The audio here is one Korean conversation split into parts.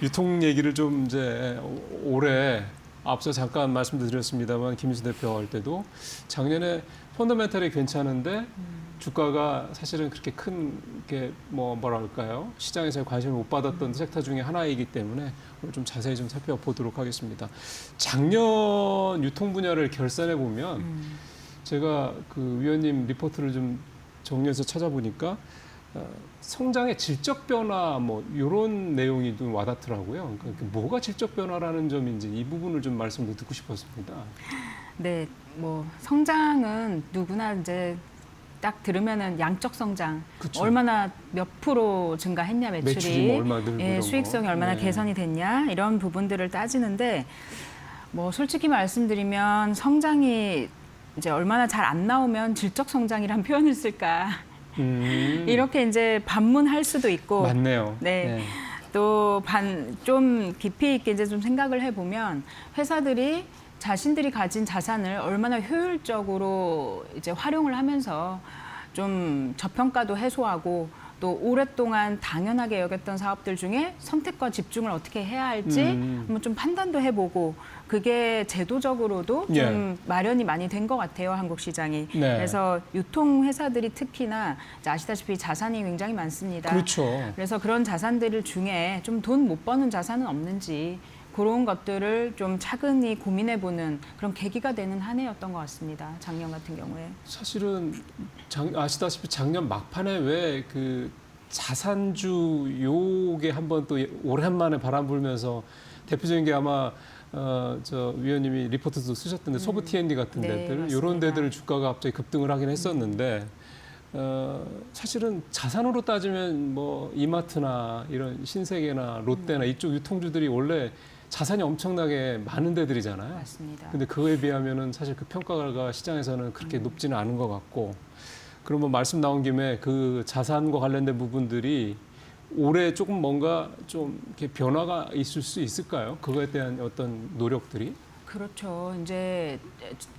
유통 얘기를 좀 이제 올해 앞서 잠깐 말씀도 드렸습니다만 김인수 대표 할 때도 작년에 펀더멘탈이 괜찮은데 주가가 사실은 그렇게 큰 게 뭐랄까요 시장에서 관심을 못 받았던 섹터 중에 하나이기 때문에 오늘 좀 자세히 좀 살펴보도록 하겠습니다. 작년 유통 분야를 결산해 보면 제가 그 위원님 리포트를 좀 정리해서 찾아보니까 성장의 질적 변화 뭐 이런 내용이 좀 와닿더라고요. 그러니까 뭐가 질적 변화라는 점인지 이 부분을 좀 말씀을 듣고 싶었습니다. 네, 뭐 성장은 누구나 이제 딱 들으면은 양적 성장, 그쵸. 얼마나 몇 프로 증가했냐 매출이 뭐 얼마 늘고 이런 수익성이 거. 얼마나 네. 개선이 됐냐 이런 부분들을 따지는데 뭐 솔직히 말씀드리면 성장이 이제 얼마나 잘 안 나오면 질적 성장이란 표현을 쓸까 이렇게 이제 반문할 수도 있고 맞네요. 네. 또 좀 깊이 있게 이제 좀 생각을 해보면 회사들이 자신들이 가진 자산을 얼마나 효율적으로 이제 활용을 하면서 좀 저평가도 해소하고 또 오랫동안 당연하게 여겼던 사업들 중에 선택과 집중을 어떻게 해야 할지 한번 좀 판단도 해보고 그게 제도적으로도 좀 예. 마련이 많이 된 것 같아요, 한국 시장이. 네. 그래서 유통회사들이 특히나 이제 아시다시피 자산이 굉장히 많습니다. 그렇죠. 그래서 그런 자산들 중에 좀 돈 못 버는 자산은 없는지 그런 것들을 좀 차근히 고민해보는 그런 계기가 되는 한 해였던 것 같습니다. 작년 같은 경우에. 사실은 아시다시피 작년 막판에 왜 그 자산주 요게 한번 또 오랜만에 바람 불면서 대표적인 게 아마 저 위원님이 리포트도 쓰셨던데 소브 T&D 같은 네, 데들 맞습니다. 이런 데들 주가가 갑자기 급등을 하긴 했었는데 사실은 자산으로 따지면 뭐 이마트나 이런 신세계나 롯데나 이쪽 유통주들이 원래 자산이 엄청나게 많은 데들이잖아요. 맞습니다. 근데 그거에 비하면은 사실 그 평가가 시장에서는 그렇게 높지는 않은 것 같고, 그러면 말씀 나온 김에 그 자산과 관련된 부분들이 올해 조금 뭔가 좀 이렇게 변화가 있을 수 있을까요? 그거에 대한 어떤 노력들이? 그렇죠. 이제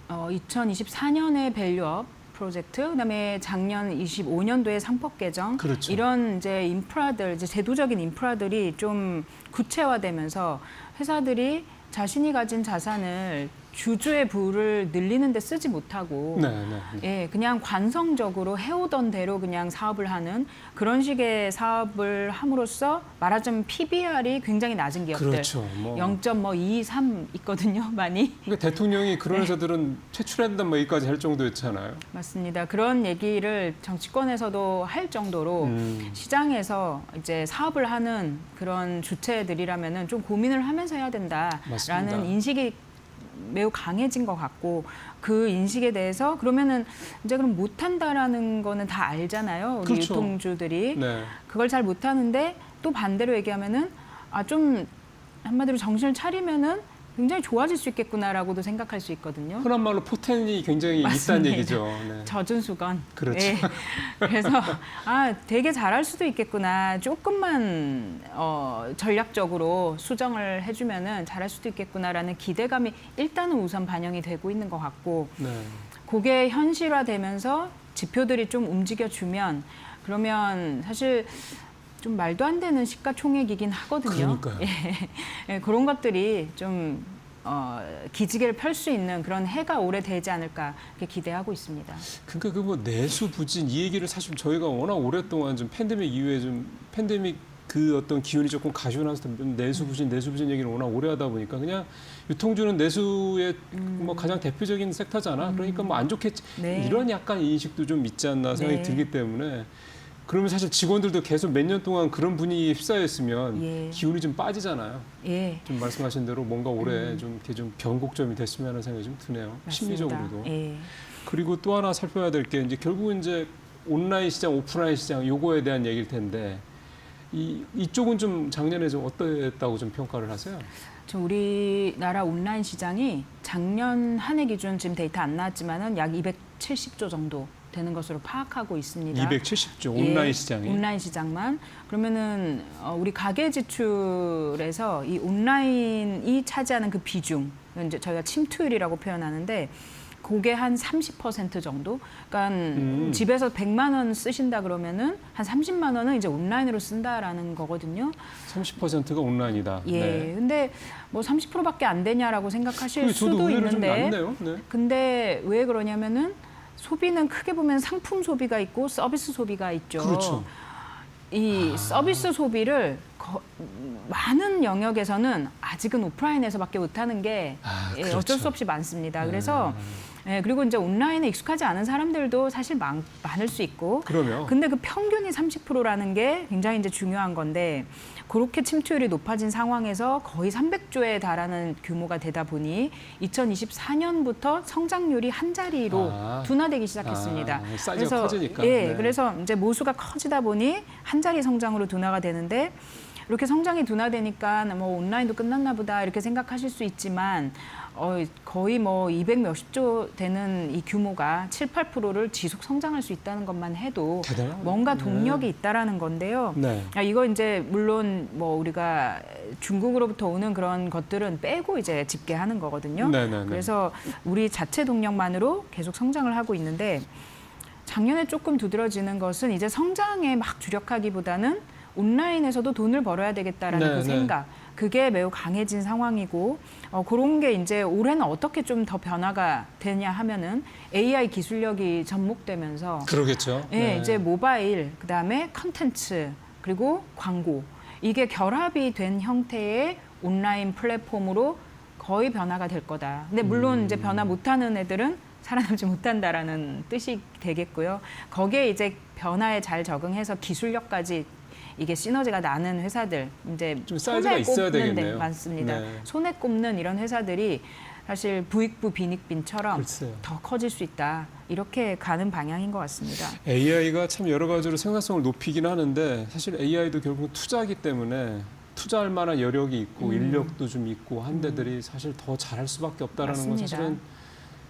2024년에 밸류업 프로젝트, 그다음에 작년 25년도에 상법 개정, 그렇죠. 이런 이제 인프라들, 이제 제도적인 인프라들이 좀 구체화되면서 회사들이 자신이 가진 자산을 주주의 부를 늘리는 데 쓰지 못하고 네. 예, 그냥 관성적으로 해오던 대로 그냥 사업을 하는 그런 식의 사업을 함으로써 말하자면 PBR이 굉장히 낮은 기업들. 그렇죠. 0.23 있거든요, 많이. 그러니까 대통령이 그런 회사들은 퇴출해야 된다는 얘기까지 할 정도였잖아요. 맞습니다. 그런 얘기를 정치권에서도 할 정도로 시장에서 이제 사업을 하는 그런 주체들이라면은 좀 고민을 하면서 해야 된다라는 맞습니다. 인식이 매우 강해진 것 같고 그 인식에 대해서 그러면은 이제 그럼 못한다라는 거는 다 알잖아요. 우리 그렇죠. 유통주들이 네. 그걸 잘 못하는데 또 반대로 얘기하면은 좀 한마디로 정신을 차리면은 굉장히 좋아질 수 있겠구나라고도 생각할 수 있거든요. 흔한 말로 포텐이 굉장히 맞습니다. 있다는 얘기죠. 네. 젖은 수건. 그렇죠. 예. 그래서 되게 잘할 수도 있겠구나. 조금만 전략적으로 수정을 해주면은 잘할 수도 있겠구나라는 기대감이 일단은 우선 반영이 되고 있는 것 같고, 네. 그게 현실화되면서 지표들이 좀 움직여주면 그러면 사실 좀 말도 안 되는 시가총액이긴 하거든요. 그러니까요. 예, 그런 것들이 좀 기지개를 펼 수 있는 그런 해가 올해 되지 않을까 이렇게 기대하고 있습니다. 그러니까 그 뭐 내수 부진 이 얘기를 사실 저희가 워낙 오랫동안 좀 팬데믹 이후에 좀 팬데믹 그 어떤 기운이 조금 가시고나서 좀 내수 부진 얘기를 워낙 오래 하다 보니까 그냥 유통주는 내수의 뭐 가장 대표적인 섹터잖아. 그러니까 뭐 안 좋겠지. 네. 이런 약간 인식도 좀 있지 않나 생각이 네. 들기 때문에 그러면 사실 직원들도 계속 몇 년 동안 그런 분위기에 휩싸였으면 예. 기운이 좀 빠지잖아요. 예. 좀 말씀하신 대로 뭔가 올해 좀 이렇게 좀 변곡점이 됐으면 하는 생각이 좀 드네요. 맞습니다. 심리적으로도. 예. 그리고 또 하나 살펴야 될 게 이제 결국 이제 온라인 시장, 오프라인 시장 요거에 대한 얘기일 텐데 이쪽은 좀 작년에 좀 어땠다고 좀 평가를 하세요? 우리나라 온라인 시장이 작년 한 해 기준 지금 데이터 안 나왔지만은 약 270조 정도 되는 것으로 파악하고 있습니다. 270조 온라인 예, 시장이. 온라인 시장만. 그러면은 우리 가계 지출에서 이 온라인이 차지하는 그 비중, 이제 저희가 침투율이라고 표현하는데 그게 한 30% 정도. 그러니까 집에서 100만 원 쓰신다 그러면은 한 30만 원은 이제 온라인으로 쓴다라는 거거든요. 30%가 온라인이다. 예. 네. 근데 뭐 30%밖에 안 되냐라고 생각하실 그게 저도 수도 의외로 좀 있는데. 낮네요. 네. 근데 왜 그러냐면은 소비는 크게 보면 상품 소비가 있고 서비스 소비가 있죠. 그렇죠. 이 서비스 소비를 많은 영역에서는 아직은 오프라인에서밖에 못하는 게 그렇죠. 어쩔 수 없이 많습니다. 그래서 그리고 이제 온라인에 익숙하지 않은 사람들도 사실 많을 수 있고. 그러면 근데 그 평균이 30%라는 게 굉장히 이제 중요한 건데 그렇게 침투율이 높아진 상황에서 거의 300조에 달하는 규모가 되다 보니 2024년부터 성장률이 한 자리로 둔화되기 시작했습니다. 사이즈가 커지니까. 예, 그래서 이제 모수가 커지다 보니 한 자리 성장으로 둔화가 되는데 이렇게 성장이 둔화되니까 뭐 온라인도 끝났나 보다 이렇게 생각하실 수 있지만 거의 뭐 200 몇십 조 되는 이 규모가 7, 8%를 지속 성장할 수 있다는 것만 해도 대단하네. 뭔가 동력이 있다라는 건데요. 네. 이거 이제 물론 뭐 우리가 중국으로부터 오는 그런 것들은 빼고 이제 집계하는 거거든요. 네네네. 그래서 우리 자체 동력만으로 계속 성장을 하고 있는데 작년에 조금 두드러지는 것은 이제 성장에 막 주력하기보다는 온라인에서도 돈을 벌어야 되겠다라는 그 생각. 그게 매우 강해진 상황이고 그런 게 이제 올해는 어떻게 좀 더 변화가 되냐 하면은 AI 기술력이 접목되면서 그러겠죠. 예, 이제 모바일, 그다음에 컨텐츠, 그리고 광고 이게 결합이 된 형태의 온라인 플랫폼으로 거의 변화가 될 거다. 근데 물론 이제 변화 못하는 애들은 살아남지 못한다라는 뜻이 되겠고요. 거기에 이제 변화에 잘 적응해서 기술력까지 이게 시너지가 나는 회사들 이제 좀 사이즈가 있어야 되겠네요. 맞습니다. 네. 손에 꼽는 이런 회사들이 사실 부익부 빈익빈처럼 글쎄요. 더 커질 수 있다. 이렇게 가는 방향인 것 같습니다. AI가 참 여러 가지로 생산성을 높이긴 하는데 사실 AI도 결국 투자기 때문에 투자할 만한 여력이 있고 인력도 좀 있고 한 데들이 사실 더 잘할 수밖에 없다라는 건 맞습니다. 사실은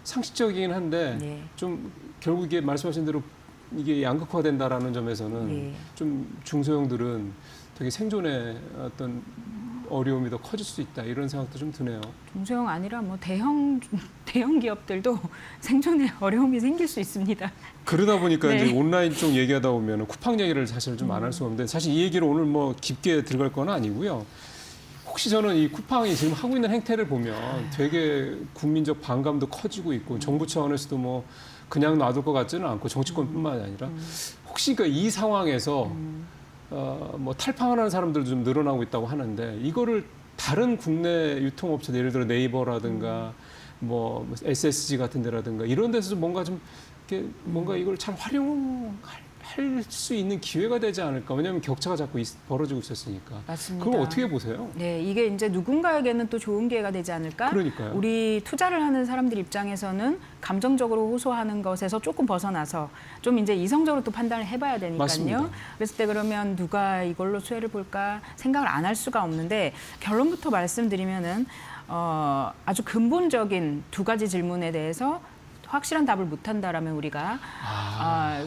상식적이긴 한데 네. 좀 결국 이게 말씀하신 대로 이게 양극화된다라는 점에서는 네. 좀 중소형들은 되게 생존의 어떤 어려움이 더 커질 수 있다 이런 생각도 좀 드네요. 중소형 아니라 뭐 대형 기업들도 생존에 어려움이 생길 수 있습니다. 그러다 보니까 네. 이제 온라인 쪽 얘기하다 보면 쿠팡 얘기를 사실 좀 안 할 수가 없는데 사실 이 얘기를 오늘 뭐 깊게 들어갈 건 아니고요. 혹시 저는 이 쿠팡이 지금 하고 있는 행태를 보면 되게 국민적 반감도 커지고 있고 정부 차원에서도 뭐 그냥 놔둘 것 같지는 않고 정치권뿐만 아니라 혹시 이 상황에서 뭐 탈팡하는 사람들도 좀 늘어나고 있다고 하는데 이거를 다른 국내 유통업체들 예를 들어 네이버라든가 뭐 SSG 같은 데라든가 이런 데서 뭔가 좀 이렇게 뭔가 이걸 잘 활용할 수 있는 기회가 되지 않을까. 왜냐하면 격차가 자꾸 벌어지고 있었으니까. 맞습니다. 그걸 어떻게 보세요? 네, 이게 이제 누군가에게는 또 좋은 기회가 되지 않을까? 그러니까요. 우리 투자를 하는 사람들 입장에서는 감정적으로 호소하는 것에서 조금 벗어나서 좀 이제 이성적으로 또 판단을 해봐야 되니까요. 맞습니다. 그랬을 때 그러면 누가 이걸로 수혜를 볼까 생각을 안 할 수가 없는데 결론부터 말씀드리면은 아주 근본적인 두 가지 질문에 대해서 확실한 답을 못한다라면 우리가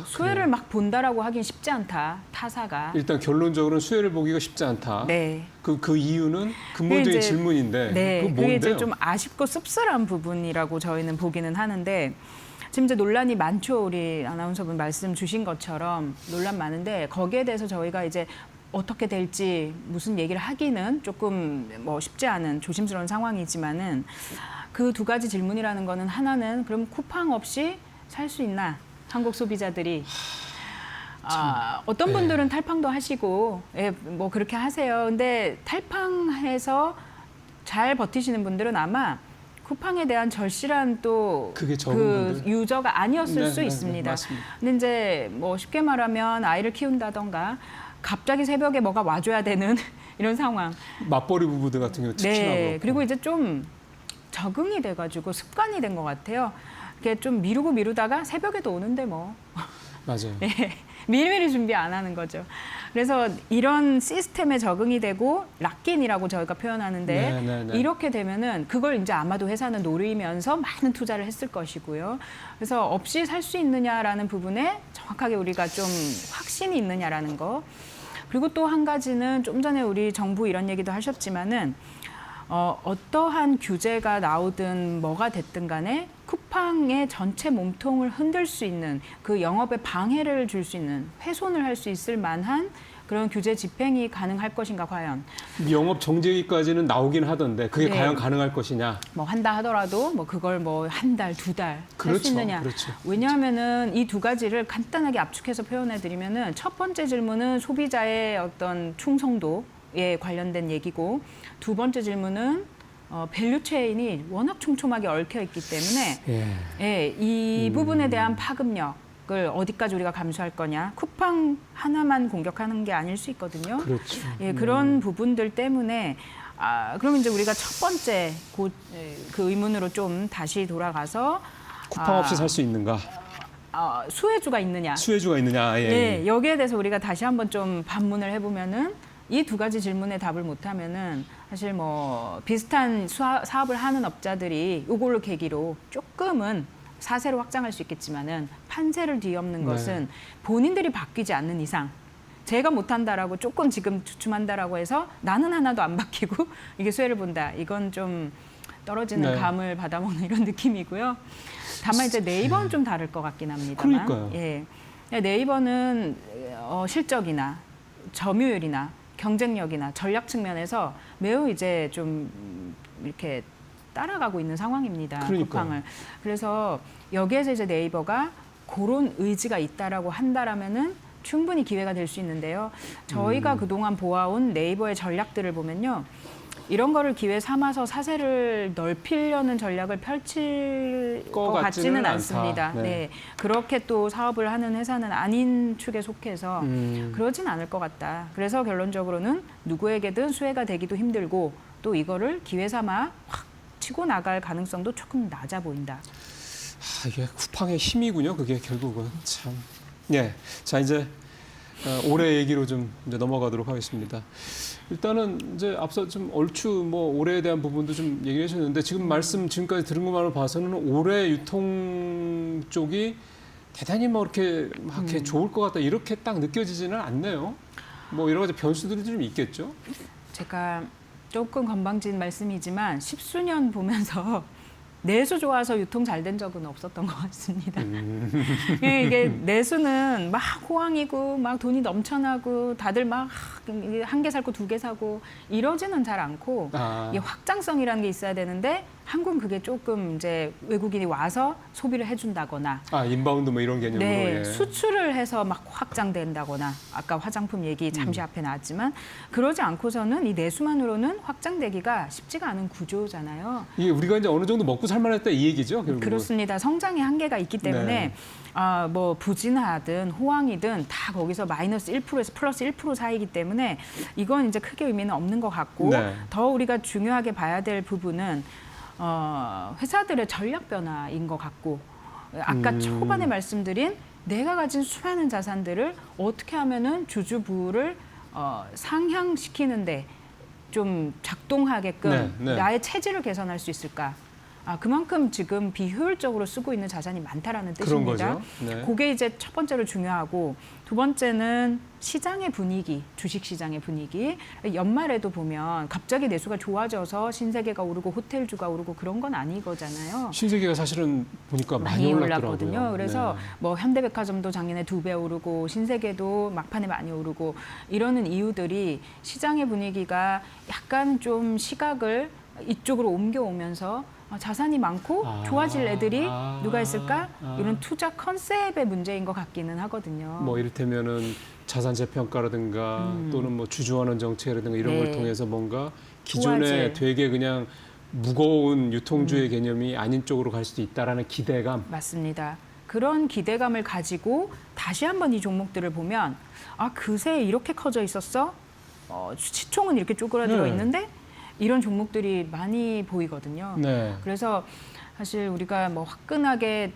수혜를 그래요. 막 본다라고 하긴 쉽지 않다. 타사가. 일단 결론적으로는 수혜를 보기가 쉽지 않다. 네. 그 이유는 근본적인 이제, 질문인데 네, 그거 그게 이제 뭔데요? 좀 아쉽고 씁쓸한 부분이라고 저희는 보기는 하는데 지금 이제 논란이 많죠. 우리 아나운서분 말씀 주신 것처럼 논란 많은데 거기에 대해서 저희가 이제 어떻게 될지 무슨 얘기를 하기는 조금 뭐 쉽지 않은 조심스러운 상황이지만은 그 두 가지 질문이라는 거는 하나는 그럼 쿠팡 없이 살 수 있나? 한국 소비자들이. 어떤 분들은 탈팡도 하시고, 뭐 그렇게 하세요. 근데 탈팡해서 잘 버티시는 분들은 아마 쿠팡에 대한 절실한 또 그게 적은 그 분들? 유저가 아니었을 네, 수 네, 있습니다. 네, 맞습니다. 근데 이제 뭐 쉽게 말하면 아이를 키운다던가 갑자기 새벽에 뭐가 와줘야 되는 이런 상황. 맞벌이 부부들 같은 경우 특히나 네. 그렇고. 그리고 이제 좀 적응이 돼가지고 습관이 된 것 같아요. 이렇게 좀 미루다가 새벽에도 오는데 뭐. 맞아요. 네. 미리미리 준비 안 하는 거죠. 그래서 이런 시스템에 적응이 되고 락인이라고 저희가 표현하는데 네. 이렇게 되면은 그걸 이제 아마도 회사는 노리면서 많은 투자를 했을 것이고요. 그래서 없이 살 수 있느냐라는 부분에 정확하게 우리가 좀 확신이 있느냐라는 거. 그리고 또 한 가지는 좀 전에 우리 정부 이런 얘기도 하셨지만은 어떠한 규제가 나오든 뭐가 됐든 간에 쿠팡의 전체 몸통을 흔들 수 있는 그 영업에 방해를 줄 수 있는 훼손을 할 수 있을 만한 그런 규제 집행이 가능할 것인가 과연. 영업 정지까지는 나오긴 하던데 그게 네. 과연 가능할 것이냐. 뭐 한다 하더라도 뭐 그걸 뭐 한 달, 두 달 할 수 그렇죠. 있느냐. 그렇죠. 왜냐하면은 이 두 가지를 간단하게 압축해서 표현해 드리면은 첫 번째 질문은 소비자의 어떤 충성도에 관련된 얘기고 두 번째 질문은 밸류 체인이 워낙 촘촘하게 얽혀 있기 때문에 예, 이 부분에 대한 파급력을 어디까지 우리가 감수할 거냐. 쿠팡 하나만 공격하는 게 아닐 수 있거든요. 그렇죠. 예, 그런 부분들 때문에 그럼 이제 우리가 첫 번째 그 의문으로 좀 다시 돌아가서 쿠팡 없이 살 수 있는가? 수혜주가 있느냐. 수혜주가 있느냐? 예, 여기에 대해서 우리가 다시 한번 좀 반문을 해보면은 이 두 가지 질문에 답을 못하면은 사실 뭐 비슷한 사업을 하는 업자들이 이걸로 계기로 조금은 사세로 확장할 수 있겠지만은 판세를 뒤엎는 네. 것은 본인들이 바뀌지 않는 이상 제가 못한다라고 조금 지금 주춤한다라고 해서 나는 하나도 안 바뀌고 이게 수혜를 본다. 이건 좀 떨어지는 네. 감을 받아먹는 이런 느낌이고요. 다만 이제 네이버는 좀 다를 것 같긴 합니다만. 그러니까요. 예. 네이버는 실적이나 점유율이나 경쟁력이나 전략 측면에서 매우 이제 좀 이렇게 따라가고 있는 상황입니다. 그러니까요. 쿠팡을. 그래서 여기에서 이제 네이버가 그런 의지가 있다라고 한다라면은 충분히 기회가 될 수 있는데요. 저희가 그동안 보아온 네이버의 전략들을 보면요. 이런 거를 기회 삼아서 사세를 넓히려는 전략을 펼칠 것 같지는 않습니다. 않다. 네. 네. 그렇게 또 사업을 하는 회사는 아닌 축에 속해서 그러진 않을 것 같다. 그래서 결론적으로는 누구에게든 수혜가 되기도 힘들고 또 이거를 기회 삼아 확 치고 나갈 가능성도 조금 낮아 보인다. 이게 쿠팡의 힘이군요. 그게 결국은 참. 예. 자 이제 올해 얘기로 좀 이제 넘어가도록 하겠습니다. 일단은 이제 앞서 좀 얼추 뭐 올해에 대한 부분도 좀 얘기해 주셨는데 지금 말씀 지금까지 들은 것만을 봐서는 올해 유통 쪽이 대단히 뭐 이렇게 막 이렇게 좋을 것 같다 이렇게 딱 느껴지지는 않네요. 뭐 여러 가지 변수들이 좀 있겠죠. 제가 조금 건방진 말씀이지만 십수년 보면서 내수 좋아서 유통 잘 된 적은 없었던 것 같습니다. 이게 내수는 막 호황이고 막 돈이 넘쳐나고 다들 막 한 개 사고 두 개 사고 이러지는 잘 않고 이 확장성이라는 게 있어야 되는데 한국은 그게 조금 이제 외국인이 와서 소비를 해준다거나 인바운드 뭐 이런 개념으로 네, 예. 수출을 해서 막 확장된다거나 아까 화장품 얘기 잠시 앞에 나왔지만 그러지 않고서는 이 내수만으로는 확장되기가 쉽지가 않은 구조잖아요. 이게 우리가 이제 어느 정도 먹고 살만했다 이 얘기죠. 결국은. 그렇습니다. 성장의 한계가 있기 때문에 네. 뭐 부진하든 호황이든 다 거기서 마이너스 1%에서 플러스 1% 사이기 때문에 이건 이제 크게 의미는 없는 것 같고 네. 더 우리가 중요하게 봐야 될 부분은 회사들의 전략 변화인 것 같고 아까 초반에 말씀드린 내가 가진 수많은 자산들을 어떻게 하면은 주주부를 상향시키는데 좀 작동하게끔 네. 나의 체질을 개선할 수 있을까? 그만큼 지금 비효율적으로 쓰고 있는 자산이 많다라는 그런 뜻입니다. 거죠. 네. 그게 이제 첫 번째로 중요하고 두 번째는 시장의 분위기, 주식 시장의 분위기. 연말에도 보면 갑자기 내수가 좋아져서 신세계가 오르고 호텔주가 오르고 그런 건 아니거잖아요. 신세계가 사실은 보니까 많이 올랐더라고요. 올랐거든요. 그래서 네. 뭐 현대백화점도 작년에 2배 오르고 신세계도 막판에 많이 오르고 이러는 이유들이 시장의 분위기가 약간 좀 시각을 이쪽으로 옮겨오면서 자산이 많고 좋아질 애들이 누가 있을까? 이런 투자 컨셉의 문제인 것 같기는 하거든요. 뭐 이를테면은 자산 재평가라든가 또는 뭐 주주환원 정책이라든가 이런 걸 네. 통해서 뭔가 기존에 좋아질. 되게 그냥 무거운 유통주의 개념이 아닌 쪽으로 갈 수도 있다라는 기대감. 맞습니다. 그런 기대감을 가지고 다시 한번 이 종목들을 보면 그새 이렇게 커져 있었어? 시총은 이렇게 쪼그라들어 네. 있는데 이런 종목들이 많이 보이거든요. 네. 그래서 사실 우리가 뭐 화끈하게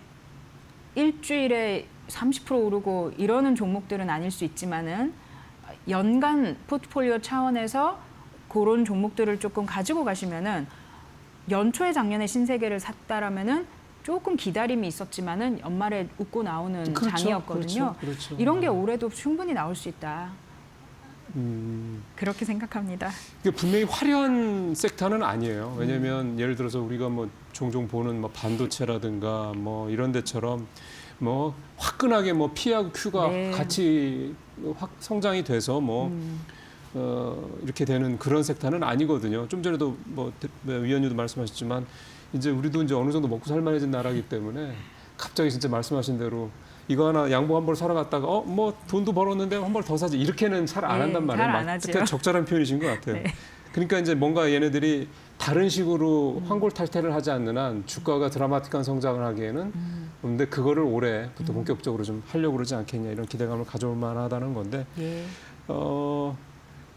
일주일에 30% 오르고 이러는 종목들은 아닐 수 있지만은 연간 포트폴리오 차원에서 그런 종목들을 조금 가지고 가시면은 연초에 작년에 신세계를 샀다라면은 조금 기다림이 있었지만은 연말에 웃고 나오는 그렇죠. 장이었거든요. 그렇죠. 이런 게 올해도 충분히 나올 수 있다. 그렇게 생각합니다. 이게 분명히 화려한 섹터는 아니에요. 왜냐하면 예를 들어서 우리가 뭐 종종 보는 뭐 반도체라든가 뭐 이런 데처럼 뭐 화끈하게 뭐 P하고 Q가 네. 같이 확 성장이 돼서 뭐 이렇게 되는 그런 섹터는 아니거든요. 좀 전에도 뭐 위원님도 말씀하셨지만 이제 우리도 이제 어느 정도 먹고 살만해진 나라이기 때문에 갑자기 진짜 말씀하신 대로 이거 하나 양복 한 벌 사러 갔다가 뭐 돈도 벌었는데 한 벌 더 사지 이렇게는 잘 안 네, 한단 말이에요. 잘안 하죠. 되게 적절한 표현이신 것 같아요. 네. 그러니까 이제 뭔가 얘네들이 다른 식으로 환골탈태를 하지 않는 한 주가가 드라마틱한 성장을 하기에는 근데 그거를 올해부터 본격적으로 좀 하려고 그러지 않겠냐 이런 기대감을 가져올 만하다는 건데 예.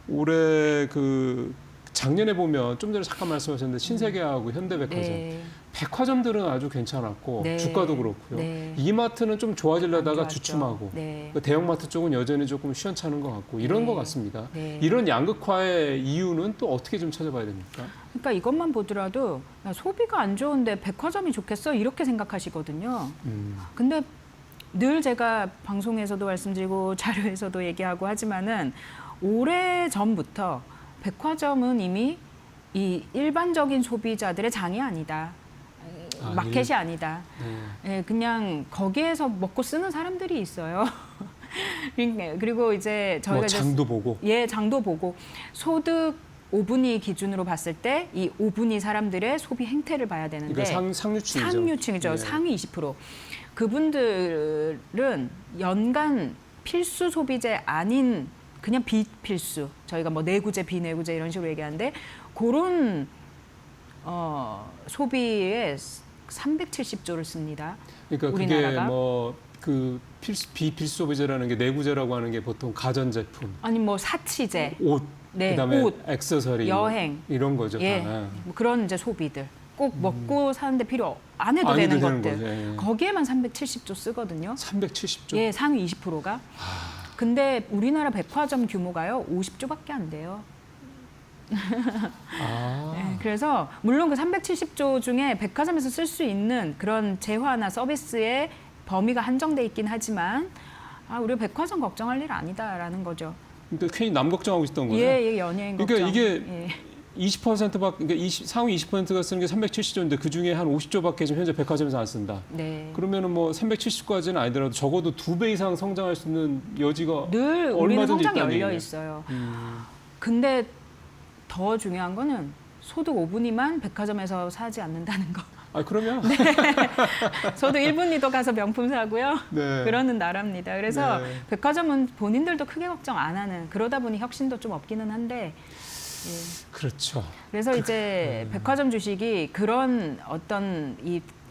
올해 그 작년에 보면 좀 전에 잠깐 말씀하셨는데 신세계하고 현대백화점 네. 백화점들은 아주 괜찮았고 네. 주가도 그렇고요. 네. 이마트는 좀 좋아지려다가 안 좋았죠. 주춤하고 네. 그 대형마트 쪽은 여전히 조금 시원찮은 것 같고 이런 네. 것 같습니다. 네. 이런 양극화의 이유는 또 어떻게 좀 찾아봐야 됩니까? 그러니까 이것만 보더라도 야, 소비가 안 좋은데 백화점이 좋겠어 이렇게 생각하시거든요. 근데 늘 제가 방송에서도 말씀드리고 자료에서도 얘기하고 하지만은 오래 전부터 백화점은 이미 이 일반적인 소비자들의 장이 아니다. 마켓이 아니다. 네. 예, 그냥 거기에서 먹고 쓰는 사람들이 있어요. 그리고 이제 저희가 뭐 장도 보고 장도 보고 소득 5분위 기준으로 봤을 때 이 5분위 사람들의 소비 행태를 봐야 되는데 그러니까 상류층이죠. 상류층이죠. 네. 상위 20%. 그분들은 연간 필수 소비재 아닌 그냥 비필수. 저희가 뭐 내구재, 비내구재 이런 식으로 얘기하는데 그런 소비에 370조를 씁니다. 그러니까 우리나라가. 그게 뭐 그 비필수 소비재라는 게 내구재라고 하는 게 보통 가전제품, 아니 뭐 사치재, 옷, 네, 그다음에 옷, 액세서리, 여행. 이런 거죠. 예, 다. 뭐 그런 이제 소비들. 꼭 먹고 사는데 필요 안 해도 안 되는 해도 되는 것들. 거죠. 예. 거기에만 370조 쓰거든요. 370조. 예, 상위 20%가. 근데 우리나라 백화점 규모가요, 50조밖에 안 돼요. 아. 네, 그래서 물론 그 370조 중에 백화점에서 쓸 수 있는 그런 재화나 서비스의 범위가 한정돼 있긴 하지만 우리 백화점 걱정할 일 아니다라는 거죠. 그러니까 괜히 남 걱정하고 있던 거예요. 예, 연예인 걱정. 그러니까 이게 예. 20%밖에 그러니까 상위 20%가 쓰는 게 370조인데 그 중에 한 50조밖에 지금 현재 백화점에서 안 쓴다. 네. 그러면은 뭐 370까지는 아니더라도 적어도 2배 이상 성장할 수 있는 여지가 늘 우리는 얼마든지 성장이 있다는 열려 얘기네요. 있어요. 근데 더 중요한 거는 소득 5분위만 백화점에서 사지 않는다는 거. 그러면 저도 1분위도 가서 명품 사고요. 네. 그러는 나라입니다. 그래서 네. 백화점은 본인들도 크게 걱정 안 하는, 그러다 보니 혁신도 좀 없기는 한데 그렇죠. 그래서 이제 백화점 주식이 그런 어떤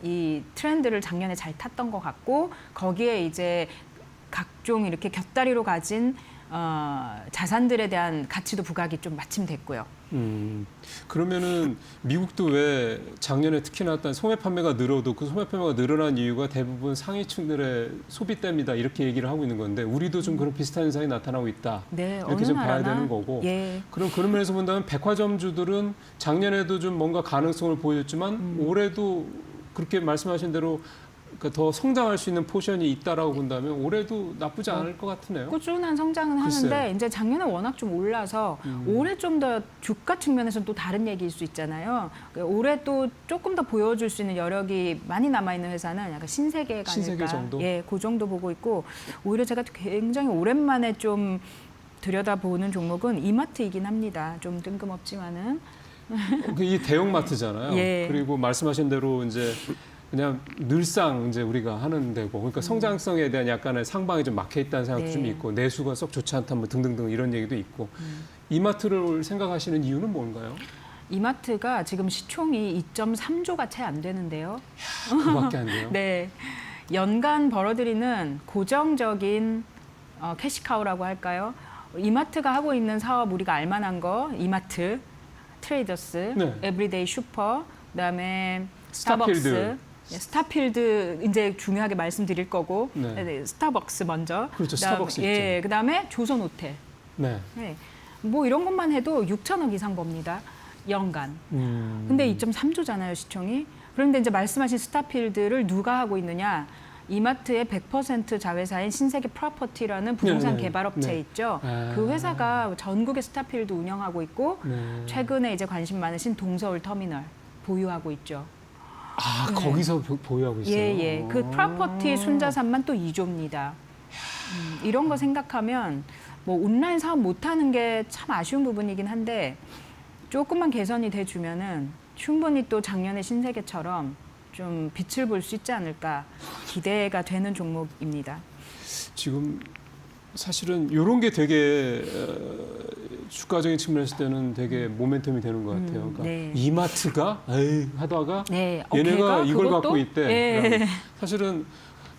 이 트렌드를 작년에 잘 탔던 것 같고 거기에 이제 각종 이렇게 곁다리로 가진 자산들에 대한 가치도 부각이 좀 마침 됐고요. 그러면은 미국도 왜 작년에 특히나 어떤 소매 판매가 늘어도 그 소매 판매가 늘어난 이유가 대부분 상위층들의 소비 때문이다 이렇게 얘기를 하고 있는 건데 우리도 좀 그런 비슷한 현상이 나타나고 있다. 네, 이렇게 어느 좀 봐야 나라나, 되는 거고. 예. 그럼 그런 면에서 본다면 백화점주들은 작년에도 좀 뭔가 가능성을 보였지만 올해도 그렇게 말씀하신 대로 그러니까 더 성장할 수 있는 포션이 있다라고 본다면 올해도 나쁘지 않을 것 같으네요. 꾸준한 성장은 글쎄요. 하는데 이제 작년에 워낙 좀 올라서 올해 좀 더 주가 측면에서는 또 다른 얘기일 수 있잖아요. 올해 또 조금 더 보여줄 수 있는 여력이 많이 남아 있는 회사는 약간 신세계가 아닐까. 신세계 정도? 예, 그 정도 보고 있고 오히려 제가 굉장히 오랜만에 좀 들여다보는 종목은 이마트이긴 합니다. 좀 뜬금없지만은 이 대형마트잖아요. 예. 그리고 말씀하신 대로 이제 그냥 늘상 이제 우리가 하는 데고 그러니까 성장성에 대한 약간의 상방이 좀 막혀 있다는 생각도 네. 좀 있고 내수가 썩 좋지 않다 뭐 등등등 이런 얘기도 있고 이마트를 생각하시는 이유는 뭔가요? 이마트가 지금 시총이 2.3조가 채 안 되는데요. 그밖에 안 돼요. 네. 연간 벌어들이는 고정적인 캐시카우라고 할까요? 이마트가 하고 있는 사업 우리가 알만한 거 이마트, 트레이더스, 네. 에브리데이 슈퍼, 그다음에 스타필드. 스타벅스, 스타필드 이제 중요하게 말씀드릴 거고 네. 스타벅스 먼저. 그렇죠. 스타벅스 있죠. 예, 그다음에 조선 호텔. 네. 네. 뭐 이런 것만 해도 6천억 이상 법니다. 연간. 음. 근데 2.3조잖아요, 시총이. 그런데 이제 말씀하신 스타필드를 누가 하고 있느냐? 이마트의 100% 자회사인 신세계 프로퍼티라는 부동산 네, 개발업체 네. 있죠. 아. 그 회사가 전국의 스타필드 운영하고 있고 네. 최근에 이제 관심 많으신 동서울 터미널 보유하고 있죠. 아, 거기서 보유하고 있어요. 예. 그 프로퍼티 순자산만 또 2조입니다. 이런 거 생각하면 뭐 온라인 사업 못하는 게 참 아쉬운 부분이긴 한데 조금만 개선이 돼주면은 충분히 또 작년에 신세계처럼 좀 빛을 볼 수 있지 않을까 기대가 되는 종목입니다. 지금 사실은 이런 게 되게 주가적인 측면에서 때는 되게 모멘텀이 되는 것 같아요. 그러니까 네. 이마트가 에이 하다가 네, 얘네가 걔가 이걸 그것도? 갖고 있대. 예. 그러니까 사실은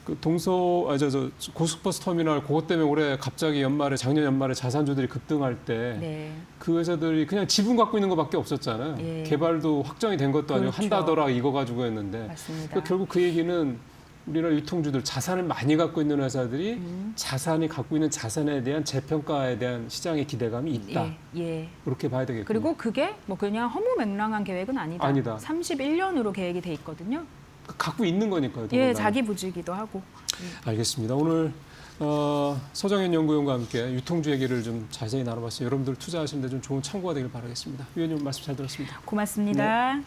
그 저 고속버스 터미널 그것 때문에 올해 갑자기 작년 연말에 자산주들이 급등할 때 네. 그 회사들이 그냥 지분 갖고 있는 것밖에 없었잖아요. 예. 개발도 확정이 된 것도 아니고 그렇죠. 한다더라 이거 가지고 했는데 맞습니다. 그러니까 결국 그 얘기는 우리나라 유통주들 자산을 많이 갖고 있는 회사들이 자산이 갖고 있는 자산에 대한 재평가에 대한 시장의 기대감이 있다. 예. 그렇게 봐야 되겠군요. 그리고 그게 뭐 그냥 허무맹랑한 계획은 아니다. 아니다. 31년으로 계획이 돼 있거든요. 갖고 있는 거니까요. 예, 더군다나. 자기 부지기도 하고. 알겠습니다. 오늘 서정현 연구위원과 함께 유통주 얘기를 좀 자세히 나눠봤어요. 여러분들 투자하시는데 좀 좋은 참고가 되길 바라겠습니다. 위원님 말씀 잘 들었습니다. 고맙습니다. 네.